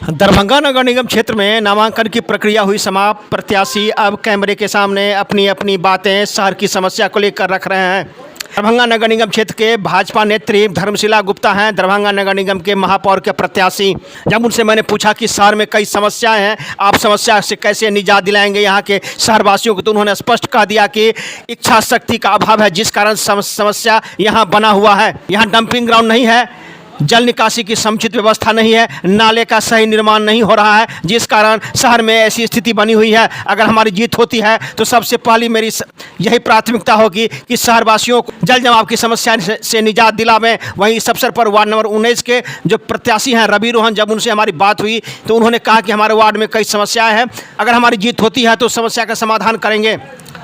दरभंगा नगर निगम क्षेत्र में नामांकन की प्रक्रिया हुई समाप्त। प्रत्याशी अब कैमरे के सामने अपनी अपनी बातें शहर की समस्या को लेकर रख रहे हैं। दरभंगा नगर निगम क्षेत्र के भाजपा नेत्री धर्मशिला गुप्ता हैं दरभंगा नगर निगम के महापौर के प्रत्याशी। जब उनसे मैंने पूछा कि शहर में कई समस्याएं हैं, आप समस्या से कैसे निजात दिलाएंगे यहाँ के शहरवासियों को, तो उन्होंने स्पष्ट कह दिया कि इच्छा शक्ति का अभाव है, जिस कारण समस्या यहाँ बना हुआ है। यहाँ डंपिंग ग्राउंड नहीं है, जल निकासी की समुचित व्यवस्था नहीं है, नाले का सही निर्माण नहीं हो रहा है, जिस कारण शहर में ऐसी स्थिति बनी हुई है। अगर हमारी जीत होती है तो सबसे पहली मेरी यही प्राथमिकता होगी कि शहरवासियों को जल जमाव की समस्या से निजात दिलावें। वहीं इस अवसर पर वार्ड नंबर 19 के जो प्रत्याशी हैं रवि रोहन, जब उनसे हमारी बात हुई तो उन्होंने कहा कि हमारे वार्ड में कई समस्याएँ हैं, अगर हमारी जीत होती है तो समस्या का समाधान करेंगे।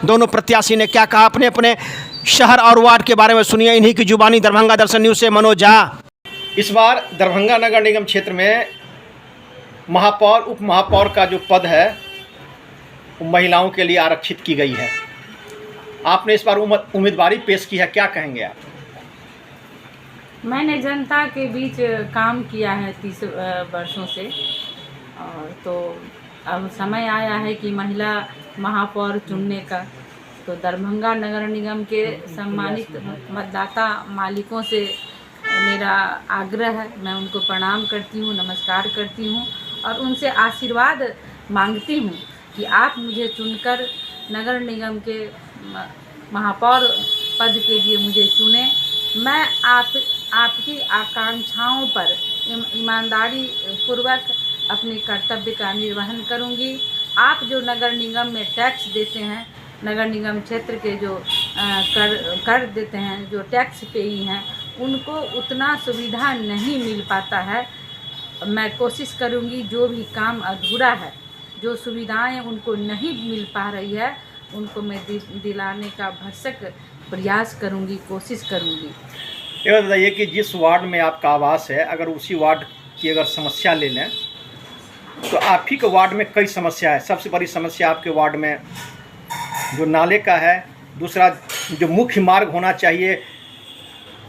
दोनों प्रत्याशी ने क्या कहा अपने अपने शहर और वार्ड के बारे में सुनिए इन्हीं की जुबानी। दरभंगा दर्शन न्यूज़ से मनोज झा। इस बार दरभंगा नगर निगम क्षेत्र में महापौर उप महापौर का जो पद है वो महिलाओं के लिए आरक्षित की गई है। आपने इस बार उम्मीदवारी पेश की है, क्या कहेंगे आप? मैंने जनता के बीच काम किया है 30 वर्षों से, और तो अब समय आया है कि महिला महापौर चुनने का। तो दरभंगा नगर निगम के सम्मानित मतदाता मालिकों से मेरा आग्रह है, मैं उनको प्रणाम करती हूँ, नमस्कार करती हूँ और उनसे आशीर्वाद मांगती हूँ कि आप मुझे चुनकर नगर निगम के महापौर पद के लिए मुझे चुने। मैं आपकी आकांक्षाओं पर ईमानदारी पूर्वक अपने कर्तव्य का निर्वहन करूँगी। आप जो नगर निगम में टैक्स देते हैं, नगर निगम क्षेत्र के जो कर देते हैं, जो टैक्स पेयी हैं, उनको उतना सुविधा नहीं मिल पाता है। मैं कोशिश करूंगी जो भी काम अधूरा है, जो सुविधाएं उनको नहीं मिल पा रही है, उनको मैं दिलाने का भरसक प्रयास करूंगी, कोशिश करूंगी। ये बताइए कि जिस वार्ड में आपका आवास है, अगर उसी वार्ड की अगर समस्या ले लें तो आप ही के वार्ड में कई समस्या है। सबसे बड़ी समस्या आपके वार्ड में जो नाले का है, दूसरा जो मुख्य मार्ग होना चाहिए,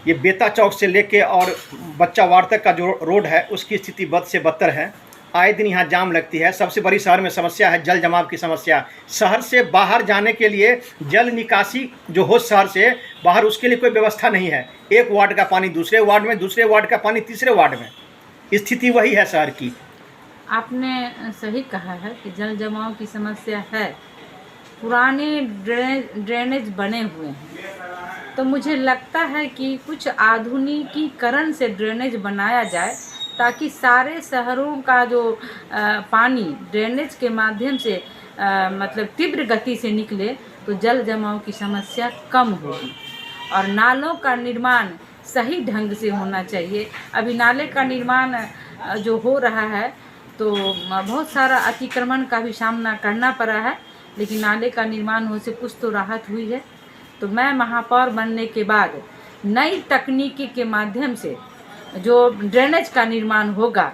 ये बेता चौक से लेके और बच्चा वार्ड तक का जो रोड है उसकी स्थिति बद से बदतर है। आए दिन यहाँ जाम लगती है। सबसे बड़ी शहर में समस्या है जल जमाव की समस्या। शहर से बाहर जाने के लिए जल निकासी जो हो शहर से बाहर, उसके लिए कोई व्यवस्था नहीं है। एक वार्ड का पानी दूसरे वार्ड में, दूसरे वार्ड का पानी तीसरे वार्ड में, स्थिति वही है शहर की। आपने सही कहा है कि जल जमाव की समस्या है। पुराने ड्रेनेज बने हुए हैं, तो मुझे लगता है कि कुछ आधुनिकीकरण से ड्रेनेज बनाया जाए ताकि सारे शहरों का जो पानी ड्रेनेज के माध्यम से मतलब तीव्र गति से निकले तो जल जमाव की समस्या कम होगी। और नालों का निर्माण सही ढंग से होना चाहिए। अभी नाले का निर्माण जो हो रहा है तो बहुत सारा अतिक्रमण का भी सामना करना पड़ा है, लेकिन नाले का निर्माण होने से कुछ तो राहत हुई है। तो मैं महापौर बनने के बाद नई तकनीकी के माध्यम से जो ड्रेनेज का निर्माण होगा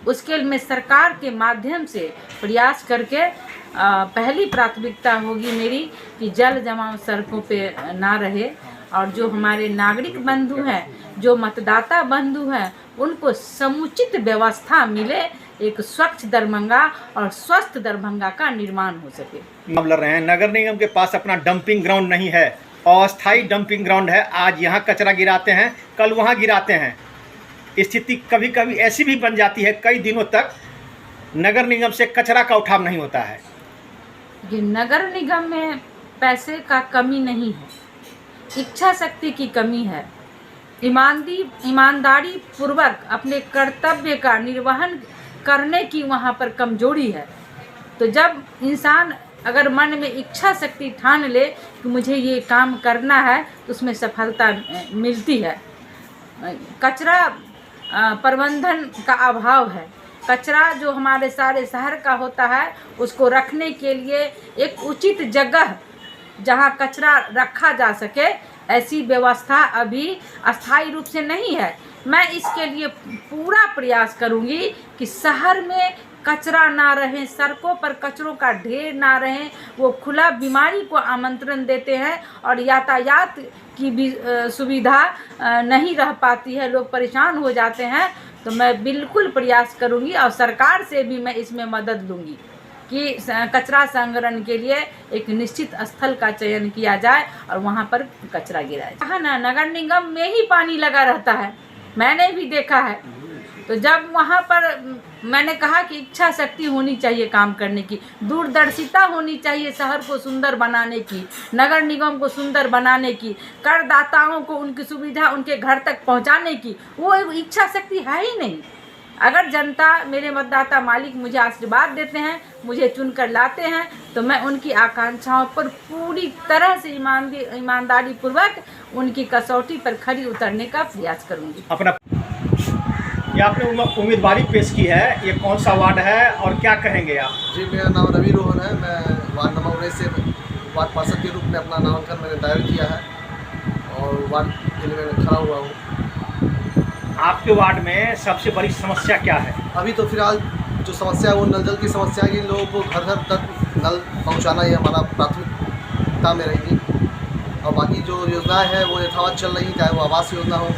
उसके लिए सरकार के माध्यम से प्रयास करके पहली प्राथमिकता होगी मेरी कि जल जमाव सड़कों पे ना रहे, और जो हमारे नागरिक बंधु हैं, जो मतदाता बंधु हैं, उनको समुचित व्यवस्था मिले, एक स्वच्छ दरभंगा और स्वस्थ दरभंगा का निर्माण हो सके। अब लड़ रहे हैं, नगर निगम के पास अपना डंपिंग ग्राउंड नहीं है, अस्थायी डंपिंग ग्राउंड है। आज यहाँ कचरा गिराते हैं, कल वहाँ गिराते हैं। स्थिति कभी कभी ऐसी भी बन जाती है, कई दिनों तक नगर निगम से कचरा का उठाव नहीं होता है। ये नगर निगम में पैसे का कमी नहीं है, इच्छा शक्ति की कमी है। ईमानदारी पूर्वक अपने कर्तव्य का निर्वहन करने की वहाँ पर कमजोरी है। तो जब इंसान अगर मन में इच्छा शक्ति ठान ले कि मुझे ये काम करना है तो उसमें सफलता मिलती है। कचरा प्रबंधन का अभाव है। कचरा जो हमारे सारे शहर का होता है उसको रखने के लिए एक उचित जगह जहाँ कचरा रखा जा सके, ऐसी व्यवस्था अभी अस्थायी रूप से नहीं है। मैं इसके लिए पूरा प्रयास करूंगी कि शहर में कचरा ना रहे, सड़कों पर कचरों का ढेर ना रहे। वो खुला बीमारी को आमंत्रण देते हैं और यातायात की भी सुविधा नहीं रह पाती है, लोग परेशान हो जाते हैं। तो मैं बिल्कुल प्रयास करूंगी और सरकार से भी मैं इसमें मदद लूंगी कि कचरा संग्रहण के लिए एक निश्चित स्थल का चयन किया जाए और वहाँ पर कचरा गिराया जाए। हाँ ना, नगर निगम में ही पानी लगा रहता है, मैंने भी देखा है। तो जब वहाँ पर मैंने कहा कि इच्छा शक्ति होनी चाहिए काम करने की, दूरदर्शिता होनी चाहिए शहर को सुंदर बनाने की, नगर निगम को सुंदर बनाने की, करदाताओं को उनकी सुविधा उनके घर तक पहुँचाने की, वो इच्छा शक्ति है ही नहीं। अगर जनता, मेरे मतदाता मालिक मुझे आशीर्वाद देते हैं, मुझे चुनकर लाते हैं, तो मैं उनकी आकांक्षाओं पर पूरी तरह से ईमानदारी पूर्वक उनकी कसौटी पर खरी उतरने का प्रयास करूंगी। अपना ये आपने उम्मीदवारी पेश की है, ये कौन सा वार्ड है और क्या कहेंगे आप? जी, मेरा नाम रवि रोहन है। मैं वार्ड नंबर 19 से वार्ड पार्षद के रूप में अपना नामांकन मैंने दायर किया है और वार्ड के लिए मैं खड़ा हुआ हूँ। आपके वार्ड में सबसे बड़ी समस्या क्या है? अभी तो फिलहाल जो समस्या है वो नल जल की समस्या है कि लोगों को घर घर तक नल पहुँचाना ही हमारा प्राथमिकता में रहेगी। और बाकी जो योजनाएं हैं वो यथावत चल रही, चाहे वो आवास योजना हो,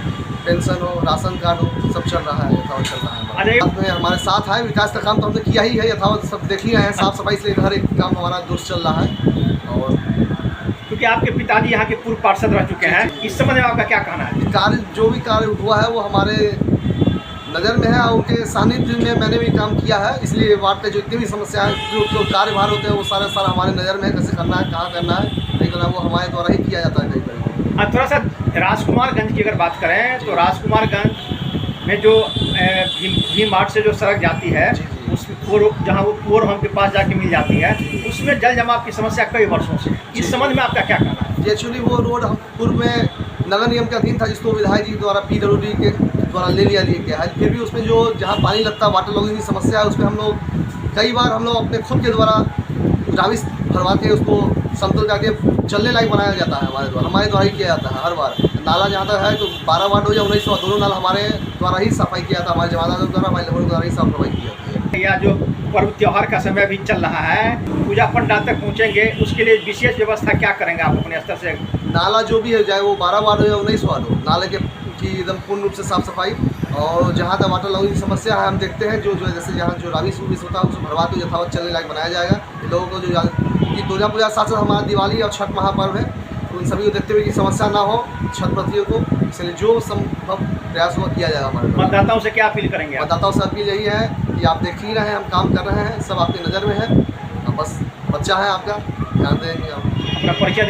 पेंशन हो, राशन कार्ड हो, सब चल रहा है, यथावत चल रहा है। अरे में हमारे साथ है, विकास का काम तो हमने किया ही है, यथावत सब देख ही रहे हैं, साफ सफाई से हर एक काम हमारा दुरुस्त चल रहा है। और क्योंकि आपके पिताजी यहाँ के पूर्व पार्षद रह चुके हैं, इस संबंध में आपका क्या कहना है? कार्य जो भी कार्य हुआ है वो हमारे नज़र में है और उनके सानिध्य में मैंने भी काम किया है, इसलिए वार्ड पे जो इतनी भी समस्या है, जो कार्यभार होते हैं वो सारे हमारे नज़र में है, कैसे करना है, कहाँ करना है, नहीं करना है, वो हमारे द्वारा ही किया जाता है कई बार। थोड़ा सा राजकुमारगंज की अगर बात करें तो राजकुमारगंज में जो भी मार्ट से जो सड़क जाती है, उस जहाँ वो पुअर होम के पास जाके मिल जाती है, उसमें जल जमाव की समस्या कई वर्षों से। इस संबंध में आपका क्या कहना है? एक्चुअली वो रोड हम पूर्व में नगर निगम के अधीन था, जिसको विधायक जी द्वारा PWD के द्वारा ले लिया गया है। फिर भी उसमें जो जहाँ पानी लगता है, वाटर लॉगिंग की समस्या है, उसमें हम लोग कई बार अपने खुद के द्वारा राविस भरवा के उसको समतल करके चलने लायक बनाया जाता है, हमारे द्वारा ही किया जाता है हर बार। नाला जहाँ तक है तो 12 वार्ड हो या 19 वार्ड, दोनों नाला हमारे द्वारा ही सफाई किया था, हमारे जमादारों द्वारा, हमारे लोगों द्वारा ही साफ सफाई की जाती है। या जो पर्व त्योहार का समय भी चल रहा है, पूजा पंडाल तक पहुँचेंगे, उसके लिए विशेष व्यवस्था क्या करेंगे आप अपने स्तर से? नाला जो भी है, चाहे वो 12 वार्ड हो या 19 वार्ड हो, नाले की एकदम पूर्ण रूप से साफ सफाई। और जहाँ तक वाटर लॉगिंग की समस्या है, हम देखते हैं जो जैसे यहाँ जो राविस होता है उसको भरवा के यथावत चलने लायक बनाया जाएगा। लोगों को जो कि दुर्गा पूजा साथ साथ हमारा दिवाली और छठ महापर्व है, उन सभी को देखते हुए कि समस्या ना हो छठ व्रतियों को, इसलिए जो संभव प्रयास हुआ किया जाएगा। हमारे मतदाताओं से क्या अपील करेंगे? मतदाताओं से अपील यही है कि आप देख ही रहे हैं, हम काम कर रहे हैं, सब आपकी नज़र में है, बस बच्चा है आपका, ध्यान देंगे आप। अपना परिचय